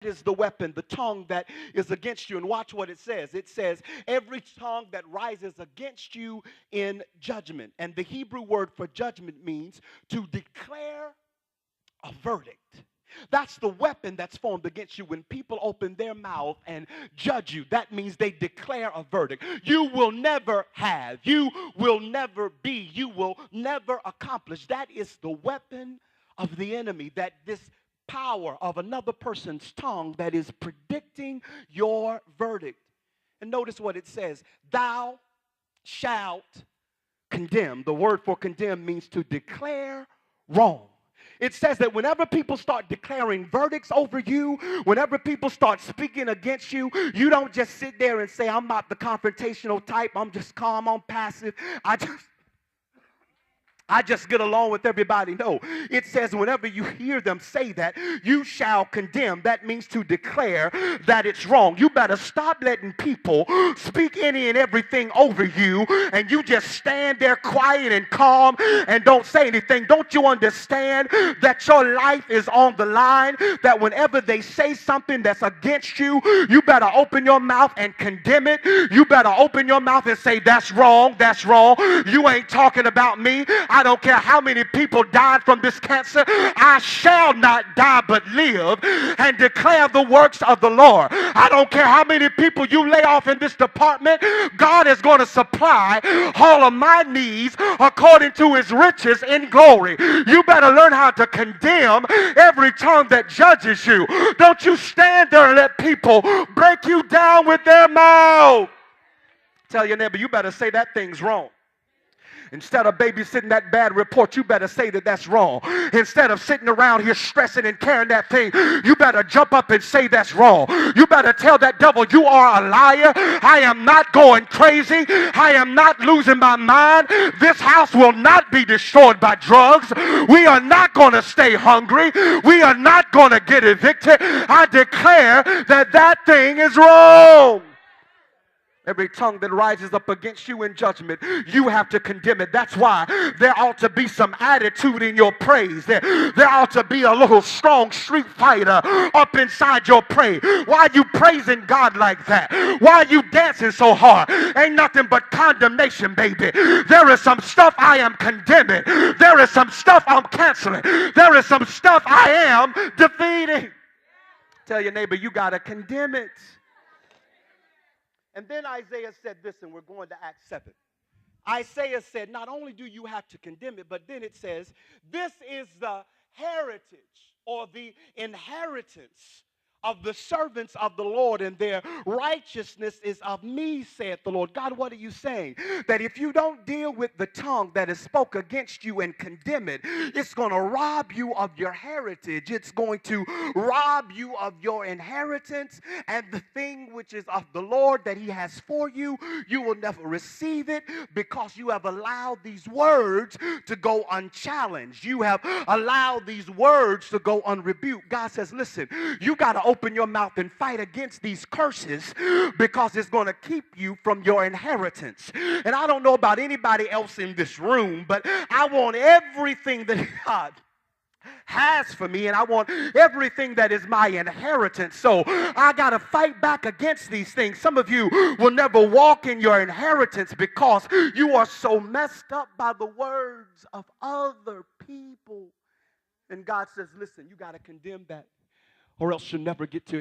is the weapon, the tongue that is against you. And watch what it says. It says, every tongue that rises against you in judgment. And the Hebrew word for judgment means to declare a verdict. That's the weapon that's formed against you. When people open their mouth and judge you, that means they declare a verdict. You will never have, you will never be, you will never accomplish. That is the weapon of the enemy, that this power of another person's tongue that is predicting your verdict. And notice what it says: thou shalt condemn. The word for condemn means to declare wrong. It says that whenever people start declaring verdicts over you, whenever people start speaking against you, you don't just sit there and say, I'm not the confrontational type, I'm just calm, I'm passive, I just get along with everybody. No, it says whenever you hear them say that, you shall condemn. That means to declare that it's wrong. You better stop letting people speak any and everything over you, and you just stand there quiet and calm and don't say anything. Don't you understand that your life is on the line? That whenever they say something that's against you, you better open your mouth and condemn it. You better open your mouth and say, that's wrong, that's wrong. You ain't talking about me. I don't care how many people died from this cancer. I shall not die but live and declare the works of the Lord. I don't care how many people you lay off in this department. God is going to supply all of my needs according to his riches in glory. You better learn how to condemn every tongue that judges you. Don't you stand there and let people break you down with their mouth. Tell your neighbor, you better say that thing's wrong. Instead of babysitting that bad report, you better say that that's wrong. Instead of sitting around here stressing and carrying that thing, you better jump up and say that's wrong. You better tell that devil, you are a liar. I am not going crazy. I am not losing my mind. This house will not be destroyed by drugs. We are not going to stay hungry. We are not going to get evicted. I declare that that thing is wrong. Every tongue that rises up against you in judgment, you have to condemn it. That's why there ought to be some attitude in your praise. There ought to be a little strong street fighter up inside your praise. Why are you praising God like that? Why are you dancing so hard? Ain't nothing but condemnation, baby. There is some stuff I am condemning. There is some stuff I'm canceling. There is some stuff I am defeating. Tell your neighbor, you got to condemn it. And then Isaiah said this, and we're going to Acts 7. Isaiah said, not only do you have to condemn it, but then it says, this is the heritage or the inheritance of the servants of the Lord, and their righteousness is of me, saith the Lord. God, what are you saying? That if you don't deal with the tongue that is spoke against you and condemn it, it's going to rob you of your heritage. It's going to rob you of your inheritance, and the thing which is of the Lord that he has for you, you will never receive it because you have allowed these words to go unchallenged. You have allowed these words to go unrebuked. God says, listen, you got to open your mouth and fight against these curses because it's going to keep you from your inheritance. And I don't know about anybody else in this room, but I want everything that God has for me, and I want everything that is my inheritance. So I got to fight back against these things. Some of you will never walk in your inheritance because you are so messed up by the words of other people. And God says, listen, you got to condemn that, or else you'll never get to